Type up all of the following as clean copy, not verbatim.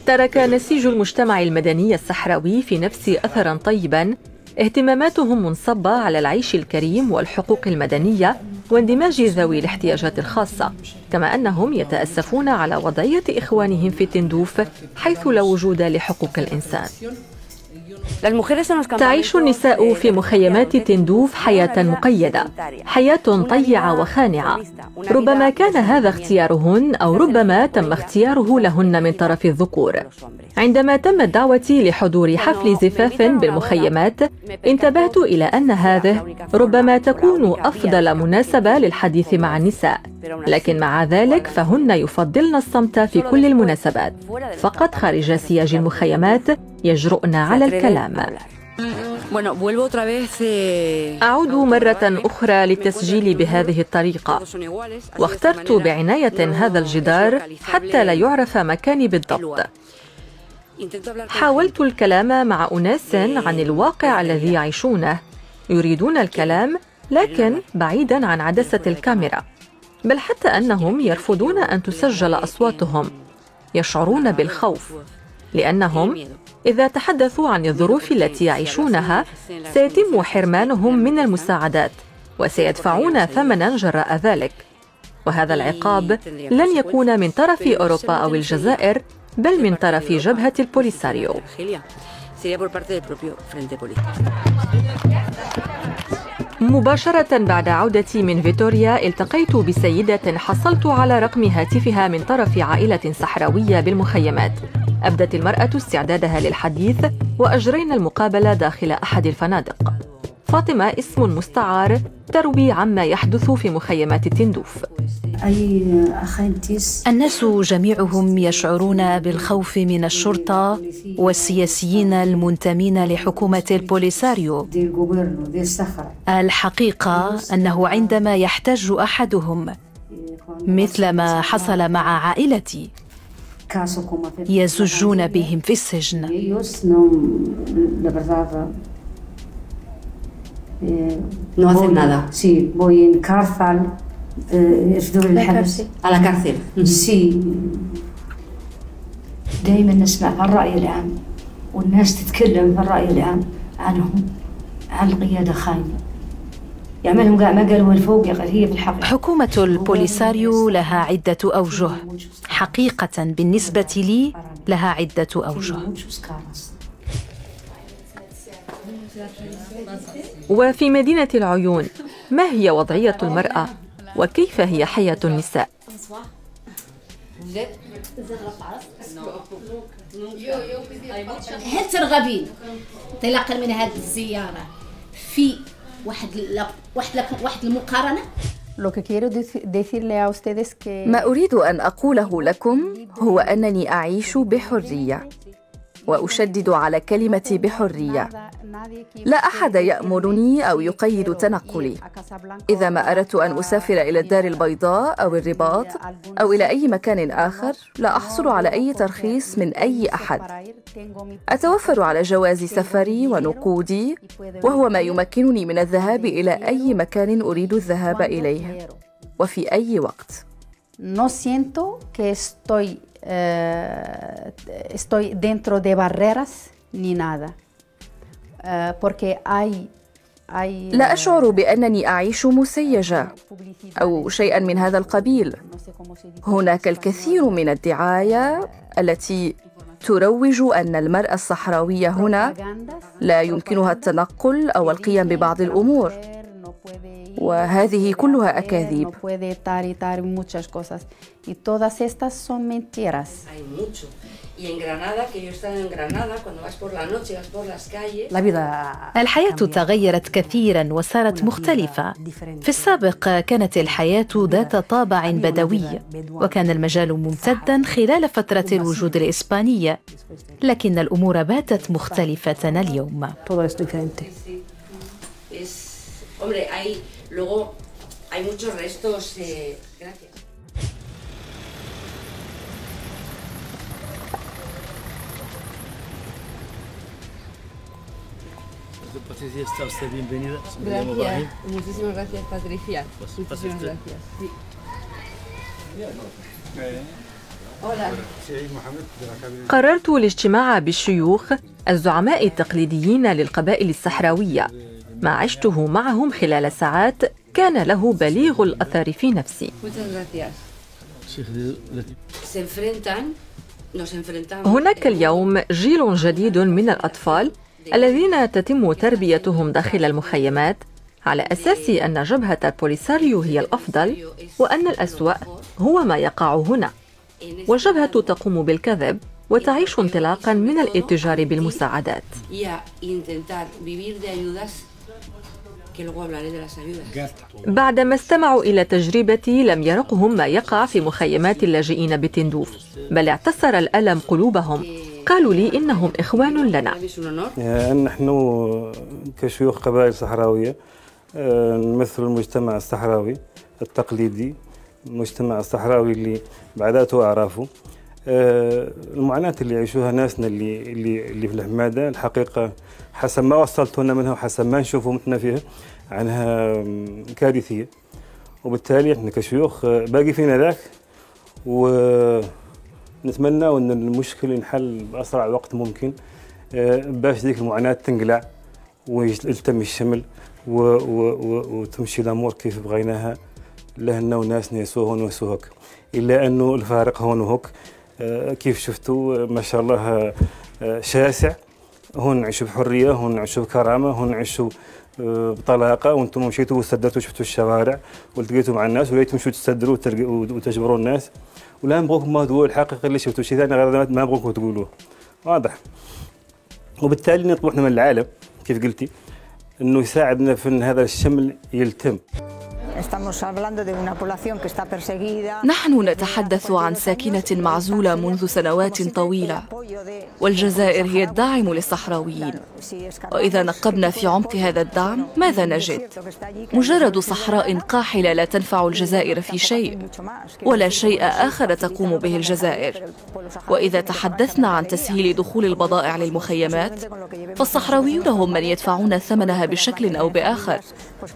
ترك نسيج المجتمع المدني الصحراوي في نفسي أثراً طيباً، اهتماماتهم منصبة على العيش الكريم والحقوق المدنية واندماج ذوي الاحتياجات الخاصة، كما أنهم يتأسفون على وضعية إخوانهم في تندوف حيث لا وجود لحقوق الإنسان. تعيش النساء في مخيمات تندوف حياة مقيدة، حياة طيعة وخانعة. ربما كان هذا اختيارهن أو ربما تم اختياره لهن من طرف الذكور. عندما تمت دعوتي لحضور حفل زفاف بالمخيمات، انتبهت إلى أن هذه ربما تكون أفضل مناسبة للحديث مع النساء، لكن مع ذلك فهن يفضلن الصمت في كل المناسبات، فقط خارج سياج المخيمات يجرؤن على الكلام. أعود مرة أخرى للتسجيل بهذه الطريقة، واخترت بعناية هذا الجدار حتى لا يعرف مكاني بالضبط. حاولت الكلام مع أناس عن الواقع الذي يعيشونه، يريدون الكلام لكن بعيداً عن عدسة الكاميرا، بل حتى أنهم يرفضون أن تسجل أصواتهم. يشعرون بالخوف لأنهم إذا تحدثوا عن الظروف التي يعيشونها سيتم حرمانهم من المساعدات وسيدفعون ثمناً جراء ذلك، وهذا العقاب لن يكون من طرف أوروبا أو الجزائر بل من طرف جبهة البوليساريو. مباشرة بعد عودتي من فيتوريا التقيت بسيدة حصلت على رقم هاتفها من طرف عائلة صحراوية بالمخيمات. أبدت المرأة استعدادها للحديث وأجرينا المقابلة داخل أحد الفنادق. فاطمة اسم مستعار تروي عما يحدث في مخيمات تندوف. الناس جميعهم يشعرون بالخوف من الشرطة والسياسيين المنتمين لحكومة البوليساريو. الحقيقة أنه عندما يحتاج أحدهم مثل ما حصل مع عائلتي يزجون بهم في السجن. No hacen nada. Sí, voy en cárcel, يرفدوني للحبس. على كارثل. Sí. دائما نسمع في الرأي العام والناس تتكلم في الرأي العام عنهم، عن القيادة خاينة. يعملهم قاع ما قالوا الفوق هي في الحقيقة. حكومة البوليساريو لها عدة أوجه، حقيقة بالنسبة لي لها عدة أوجه. وفي مدينة العيون ما هي وضعية المرأة وكيف هي حياة النساء؟ هل ترغبين انطلاقا من هذه الزيارة في واحد المقارنة؟ ما أريد أن أقوله لكم هو أنني أعيش بحرية، وأشدد على كلمة بحرية. لا أحد يأمرني أو يقيد تنقلي. إذا ما أردت أن أسافر إلى الدار البيضاء أو الرباط أو إلى أي مكان آخر لا أحصل على أي ترخيص من أي أحد. أتوفر على جواز سفري ونقودي، وهو ما يمكنني من الذهاب إلى أي مكان أريد الذهاب إليه وفي أي وقت. estoy dentro de barreras ni nada. لا أشعر بأنني أعيش مسيجة أو شيئا من هذا القبيل. هناك الكثير من الدعاية التي تروج أن المرأة الصحراوية هنا لا يمكنها التنقل أو القيام ببعض الأمور، وهذه كلها أكاذيب. الحياة تغيرت كثيرا وصارت مختلفة. في السابق كانت الحياة ذات طابع بدوي، وكان المجال ممتدا خلال فترة الوجود الإسباني، لكن الأمور باتت مختلفة اليوم. Luego hay muchos restos. Gracias. Patricia, está usted bienvenida. Gracias. Muchísimas gracias, Patricia. Muchísimas gracias. Sí. قررت الاجتماع بالشيوخ الزعماء التقليديين للقبائل الصحراوية. ما عشته معهم خلال ساعات كان له بليغ الأثر في نفسي. هناك اليوم جيل جديد من الأطفال الذين تتم تربيتهم داخل المخيمات على أساس أن جبهة البوليساريو هي الأفضل وأن الأسوأ هو ما يقع هنا، والجبهة تقوم بالكذب وتعيش انطلاقا من الاتجار بالمساعدات. بعدما استمعوا إلى تجربتي لم يرقهم ما يقع في مخيمات اللاجئين بتندوف، بل اعتصر الألم قلوبهم. قالوا لي إنهم إخوان لنا. نحن كشيوخ قبائل صحراوية نمثل المجتمع الصحراوي التقليدي، المجتمع الصحراوي اللي بعداته أعرافه. المعاناة اللي يعيشوها ناسنا اللي في الحمادة الحقيقة حسب ما وصلتونا منها وحسب ما نشوفه مثلنا فيها عنها كارثية، وبالتالي احنا كشيوخ باقي فينا ذاك، ونتمنى أن المشكلة ينحل بأسرع وقت ممكن باش ذيك المعاناة تنقلع ويلتم الشمل وتمشي الأمور كيف بغيناها لهنا وناسنا يسوهون ويسوهك. إلا أنه الفارق هون وهوك كيف شفتوا ما شاء الله شاسع. هون نعيشوا بحرية، هون نعيشوا بكرامة، هون نعيشوا بطلاقة، وانتم مشيتوا وسددتوا شفتوا الشوارع والتقيتوا مع الناس وليتوا تمشوا تستدروا وتجبروا الناس، ولا نبغوكم ما تقولوا الحقيقة اللي شفتوا، شيء ثاني غير ما نبغوكم تقولوه. واضح. وبالتالي نطلب احنا من العالم كيف قلتي انه يساعدنا في ان هذا الشمل يلتم. نحن نتحدث عن ساكنة معزولة منذ سنوات طويلة، والجزائر هي الداعم للصحراويين. وإذا نقبنا في عمق هذا الدعم ماذا نجد؟ مجرد صحراء قاحلة لا تنفع الجزائر في شيء، ولا شيء آخر تقوم به الجزائر. وإذا تحدثنا عن تسهيل دخول البضائع للمخيمات فالصحراويون هم من يدفعون ثمنها بشكل أو بآخر،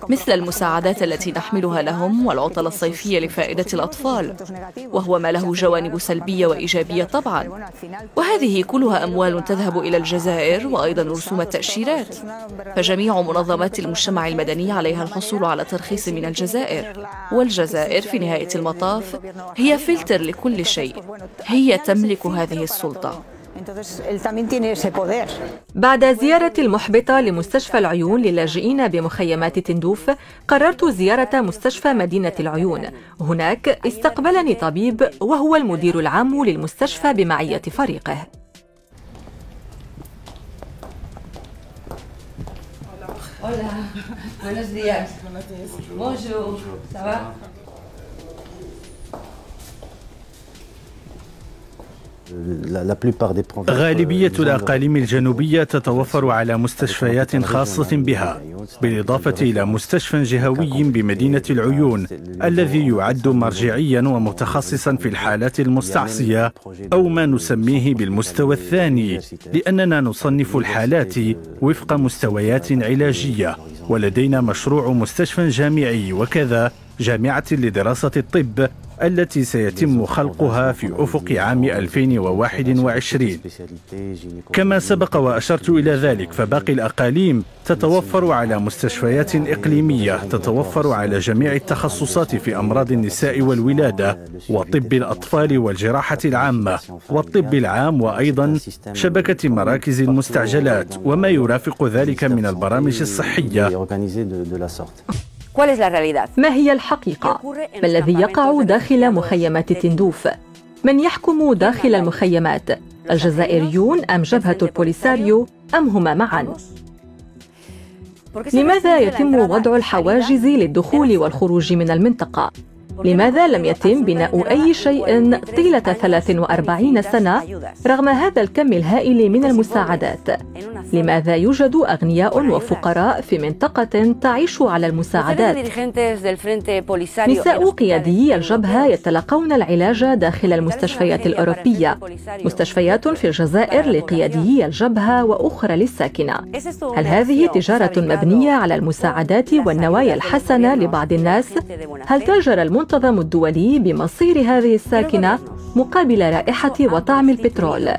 مثل المساعدات التي نحملها لهم والعطل الصيفية لفائدة الأطفال، وهو ما له جوانب سلبية وإيجابية طبعا. وهذه كلها أموال تذهب إلى الجزائر، وأيضا رسوم التأشيرات. فجميع منظمات المجتمع المدني عليها الحصول على ترخيص من الجزائر، والجزائر في نهاية المطاف هي فلتر لكل شيء، هي تملك هذه السلطة. بعد زيارة المحبطة لمستشفى العيون للاجئين بمخيمات تندوف، قررت زيارة مستشفى مدينة العيون. هناك استقبلني طبيب وهو المدير العام للمستشفى بمعية فريقه. غالبية الأقاليم الجنوبية تتوفر على مستشفيات خاصة بها، بالإضافة إلى مستشفى جهوي بمدينة العيون الذي يعد مرجعيا ومتخصصا في الحالات المستعصية أو ما نسميه بالمستوى الثاني، لأننا نصنف الحالات وفق مستويات علاجية. ولدينا مشروع مستشفى جامعي وكذا جامعة لدراسة الطب التي سيتم خلقها في أفق عام 2021. كما سبق وأشرت إلى ذلك، فباقي الأقاليم تتوفر على مستشفيات إقليمية تتوفر على جميع التخصصات في أمراض النساء والولادة وطب الأطفال والجراحة العامة والطب العام، وأيضا شبكة مراكز المستعجلات وما يرافق ذلك من البرامج الصحية. ما هي الحقيقة؟ ما الذي يقع داخل مخيمات تندوف؟ من يحكم داخل المخيمات؟ الجزائريون أم جبهة البوليساريو أم هما معا؟ لماذا يتم وضع الحواجز للدخول والخروج من المنطقة؟ لماذا لم يتم بناء أي شيء طيلة 43 سنة رغم هذا الكم الهائل من المساعدات؟ لماذا يوجد أغنياء وفقراء في منطقة تعيش على المساعدات؟ نساء قياديي الجبهة يتلقون العلاج داخل المستشفيات الأوروبية، مستشفيات في الجزائر لقياديي الجبهة وأخرى للساكنة. هل هذه تجارة مبنية على المساعدات والنوايا الحسنة لبعض الناس؟ هل تاجر المنطقة المنتظم الدولي بمصير هذه الساكنة مقابل رائحة وطعم البترول.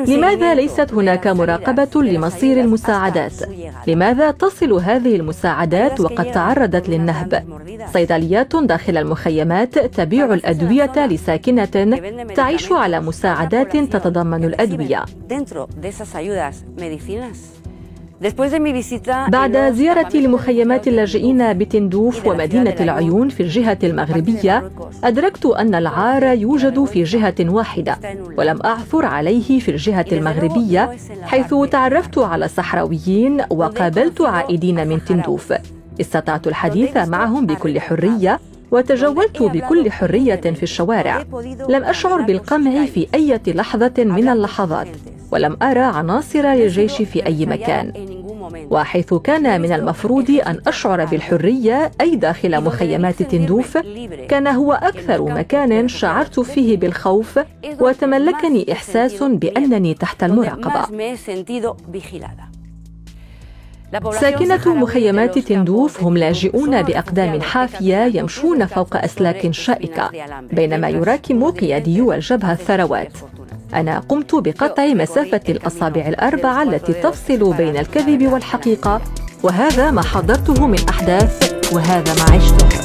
لماذا ليست هناك مراقبة لمصير المساعدات؟ لماذا تصل هذه المساعدات وقد تعرضت للنهب؟ صيدليات داخل المخيمات تبيع الأدوية لساكنة تعيش على مساعدات تتضمن الأدوية. بعد زيارتي لمخيمات اللاجئين بتندوف ومدينة العيون في الجهة المغربية، أدركت أن العار يوجد في جهة واحدة، ولم أعثر عليه في الجهة المغربية، حيث تعرفت على صحراويين وقابلت عائدين من تندوف. استطعت الحديث معهم بكل حرية، وتجولت بكل حرية في الشوارع. لم أشعر بالقمع في أي لحظة من اللحظات، ولم أرى عناصر للجيش في أي مكان. وحيث كان من المفروض أن أشعر بالحرية أي داخل مخيمات تندوف، كان هو أكثر مكان شعرت فيه بالخوف، وتملكني إحساس بأنني تحت المراقبة. ساكنة مخيمات تندوف هم لاجئون بأقدام حافية يمشون فوق أسلاك شائكة، بينما يراكم قياديو الجبهة الثروات. أنا قمت بقطع مسافة الأصابع الأربعة التي تفصل بين الكذب والحقيقة، وهذا ما حضرته من أحداث، وهذا ما عشته.